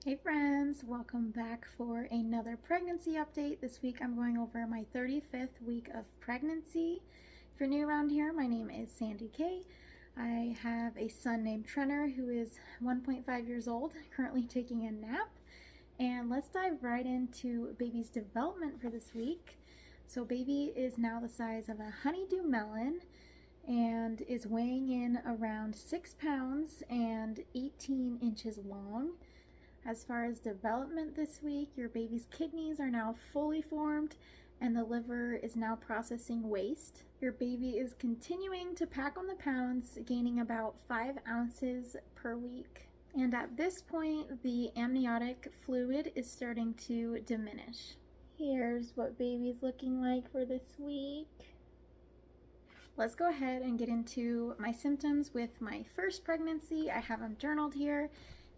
Hey friends, welcome back for another pregnancy update. This week I'm going over my 35th week of pregnancy. If you're new around here, my name is Sandy-Kaye. I have a son named Trenner who is 1.5 years old, currently taking a nap. And let's dive right into baby's development for this week. So baby is now the size of a honeydew melon and is weighing in around 6 pounds and 18 inches long. As far as development this week, your baby's kidneys are now fully formed and the liver is now processing waste. Your baby is continuing to pack on the pounds, gaining about 5 ounces per week. And at this point, the amniotic fluid is starting to diminish. Here's what baby's looking like for this week. Let's go ahead and get into my symptoms with my first pregnancy. I have them journaled here.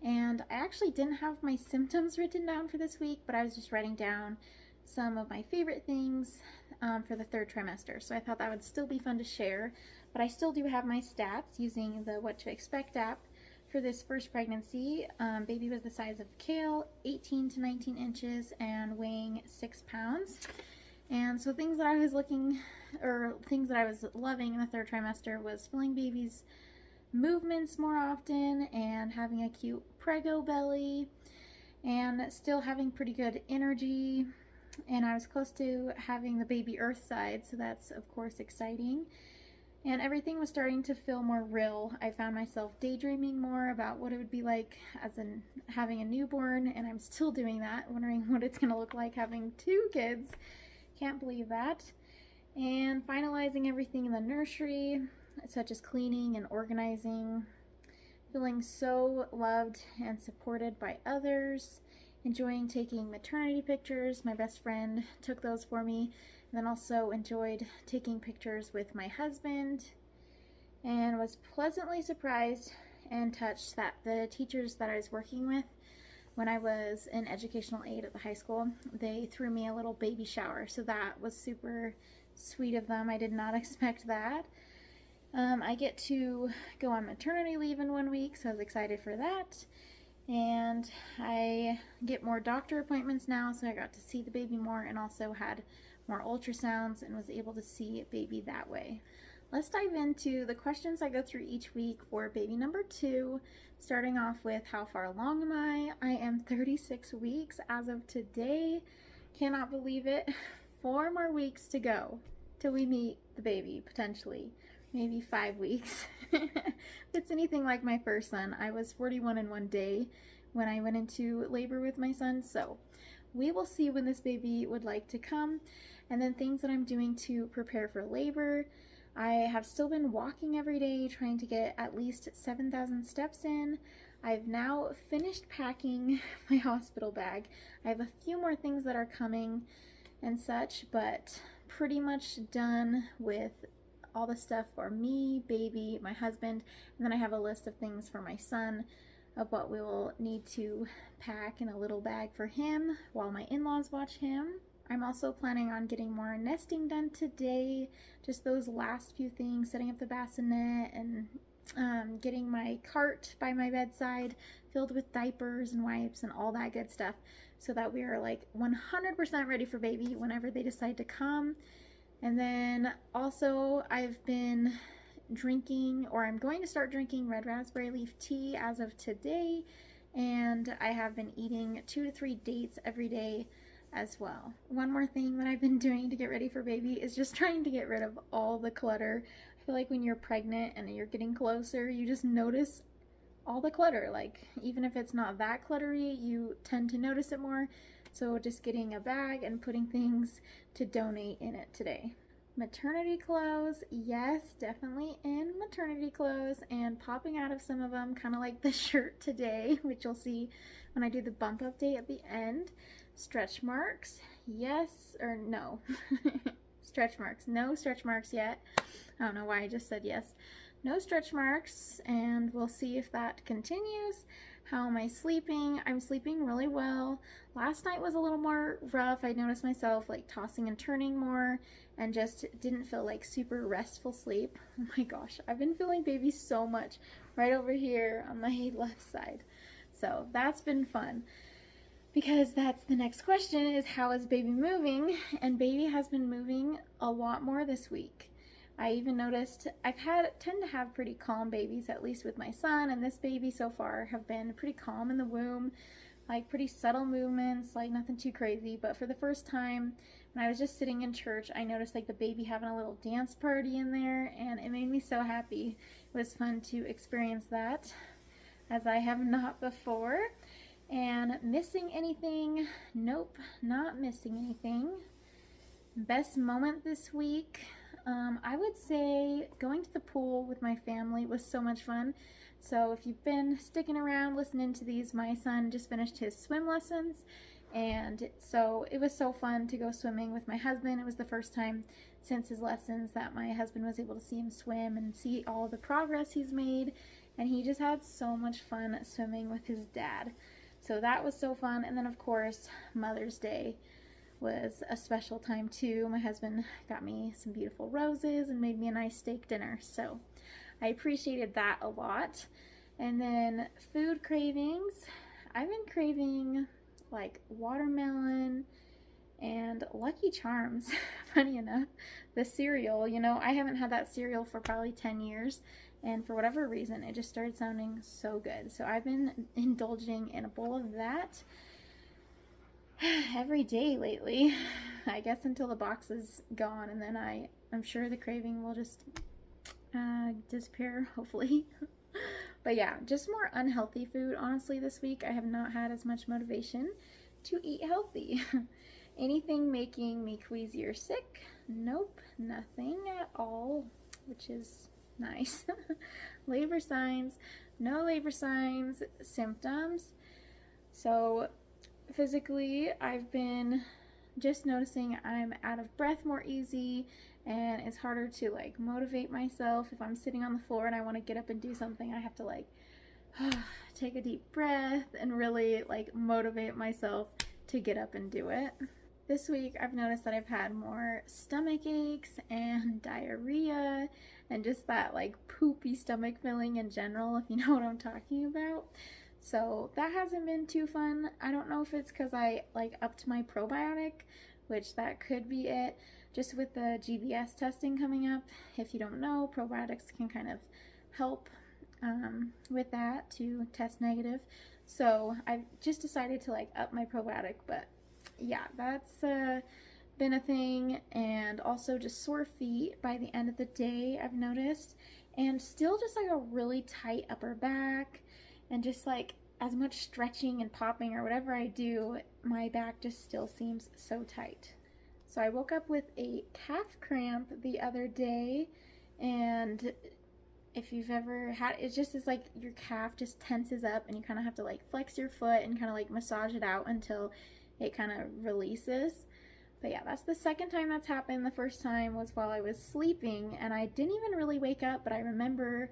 And I actually didn't have my symptoms written down for this week, but I was just writing down some of my favorite things for the third trimester. So I thought that would still be fun to share. But I still do have my stats using the What to Expect app for this first pregnancy. Baby was the size of kale, 18 to 19 inches, and weighing 6 pounds. And so things that I was loving in the third trimester was feeling baby's movements more often and having a cute prego belly and still having pretty good energy, and I was close to having the baby earth side, so that's of course exciting, and everything was starting to feel more real. I found myself daydreaming more about what it would be like as in having a newborn, and I'm still doing that, wondering what it's gonna look like having 2 kids. Can't believe that. And finalizing everything in the nursery, such as cleaning and organizing, feeling so loved and supported by others, enjoying taking maternity pictures. My best friend took those for me, and then also enjoyed taking pictures with my husband, and was pleasantly surprised and touched that the teachers that I was working with when I was an educational aide at the high school, they threw me a little baby shower, so that was super sweet of them. I did not expect that. I get to go on maternity leave in 1 week, so I was excited for that. And I get more doctor appointments now, so I got to see the baby more and also had more ultrasounds and was able to see baby that way. Let's dive into the questions I go through each week for baby number 2, starting off with how far along am I? I am 36 weeks as of today. Cannot believe it. 4 more weeks to go till we meet the baby, potentially. Maybe 5 weeks. If it's anything like my first son, I was 41 in 1 day when I went into labor with my son, so we will see when this baby would like to come. And then things that I'm doing to prepare for labor. I have still been walking every day, trying to get at least 7,000 steps in. I've now finished packing my hospital bag. I have a few more things that are coming and such, but pretty much done with all the stuff for me, baby, my husband, and then I have a list of things for my son of what we will need to pack in a little bag for him while my in-laws watch him. I'm also planning on getting more nesting done today, just those last few things, setting up the bassinet and getting my cart by my bedside filled with diapers and wipes and all that good stuff, so that we are like 100% ready for baby whenever they decide to come. And then also I've been drinking, or I'm going to start drinking, red raspberry leaf tea as of today, and I have been eating 2 to 3 dates every day as well. One more thing that I've been doing to get ready for baby is just trying to get rid of all the clutter. I feel like when you're pregnant and you're getting closer, you just notice all the clutter. Like, even if it's not that cluttery, you tend to notice it more. So just getting a bag and putting things to donate in it today. Maternity clothes, yes, definitely in maternity clothes, and popping out of some of them, kind of like the shirt today, which you'll see when I do the bump update at the end. Stretch marks, yes or no. Stretch marks, no stretch marks yet. I don't know why I just said yes. No stretch marks, and we'll see if that continues. How am I sleeping? I'm sleeping really well. Last night was a little more rough. I noticed myself like tossing and turning more and just didn't feel like super restful sleep. Oh my gosh, I've been feeling baby so much right over here on my left side. So that's been fun, because that's the next question, is how is baby moving? And baby has been moving a lot more this week. I even noticed tend to have pretty calm babies, at least with my son, and this baby so far have been pretty calm in the womb, like pretty subtle movements, like nothing too crazy. But for the first time, when I was just sitting in church, I noticed like the baby having a little dance party in there, and it made me so happy. It was fun to experience that, as I have not before. And missing anything? Nope, not missing anything. Best moment this week? I would say going to the pool with my family was so much fun. So if you've been sticking around listening to these, my son just finished his swim lessons, and so it was so fun to go swimming with my husband. It was the first time since his lessons that my husband was able to see him swim and see all the progress he's made, and he just had so much fun swimming with his dad. So that was so fun. And then of course Mother's Day was a special time too. My husband got me some beautiful roses and made me a nice steak dinner, so I appreciated that a lot. And then food cravings, I've been craving like watermelon and Lucky Charms. Funny enough, the cereal, you know, I haven't had that cereal for probably 10 years, and for whatever reason it just started sounding so good, so I've been indulging in a bowl of that every day lately, I guess, until the box is gone, and then I'm sure the craving will just disappear, hopefully. But yeah, just more unhealthy food honestly this week. I have not had as much motivation to eat healthy. Anything making me queasy or sick? Nope, nothing at all, which is nice. Labor signs? No labor signs. Symptoms? So physically, I've been just noticing I'm out of breath more easy, and it's harder to like motivate myself. If I'm sitting on the floor and I want to get up and do something, I have to like take a deep breath and really like motivate myself to get up and do it. This week I've noticed that I've had more stomach aches and diarrhea and just that like poopy stomach feeling in general, if you know what I'm talking about. So that hasn't been too fun. I don't know if it's because I like upped my probiotic, which that could be it. Just with the GBS testing coming up, if you don't know, probiotics can kind of help with that to test negative. So I've just decided to like up my probiotic, but yeah, that's been a thing. And also just sore feet by the end of the day, I've noticed, and still just like a really tight upper back, and just like as much stretching and popping or whatever I do, my back just still seems so tight. So I woke up with a calf cramp the other day, and if you've ever had, it just is like your calf just tenses up and you kind of have to like flex your foot and kind of like massage it out until it kind of releases. But yeah, that's the second time that's happened. The first time was while I was sleeping, and I didn't even really wake up, but I remember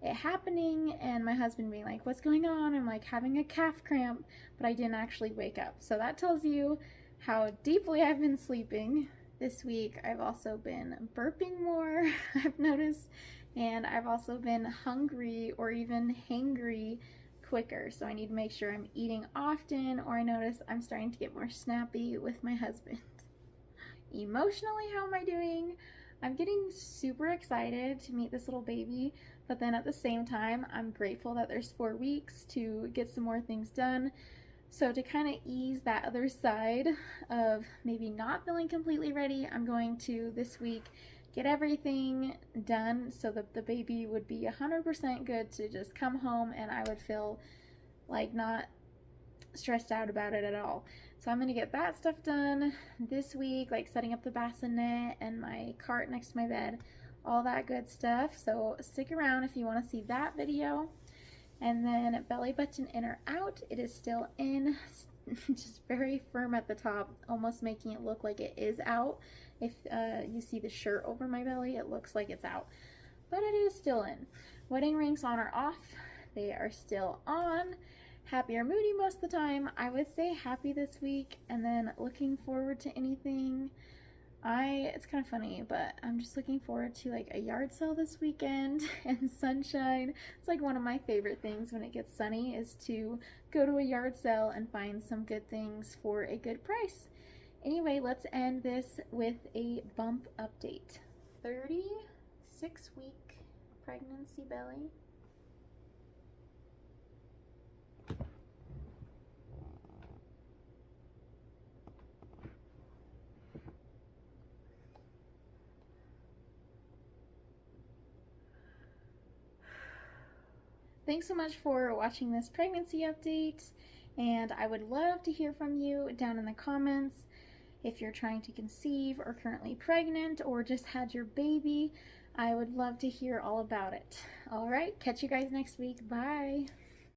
it happening and my husband being like, "What's going on?" I'm like, having a calf cramp, but I didn't actually wake up. So that tells you how deeply I've been sleeping. This week I've also been burping more, I've noticed, and I've also been hungry or even hangry quicker. So I need to make sure I'm eating often, or I notice I'm starting to get more snappy with my husband. Emotionally, how am I doing? I'm getting super excited to meet this little baby, but then at the same time, I'm grateful that there's 4 weeks to get some more things done. So to kind of ease that other side of maybe not feeling completely ready, I'm going to this week get everything done so that the baby would be 100% good to just come home and I would feel like not stressed out about it at all. So I'm going to get that stuff done this week, like setting up the bassinet and my cart next to my bed, all that good stuff. So stick around if you want to see that video. And then belly button in or out, it is still in, just very firm at the top, almost making it look like it is out. If you see the shirt over my belly, it looks like it's out, but it is still in. Wedding rings on or off? They are still on. Happy or moody most of the time? I would say happy this week, and then looking forward to anything. It's kind of funny, but I'm just looking forward to like a yard sale this weekend and sunshine. It's like one of my favorite things when it gets sunny is to go to a yard sale and find some good things for a good price. Anyway, let's end this with a bump update. 36-week pregnancy belly. Thanks so much for watching this pregnancy update, and I would love to hear from you down in the comments if you're trying to conceive or currently pregnant or just had your baby. I would love to hear all about it. All right, catch you guys next week. Bye.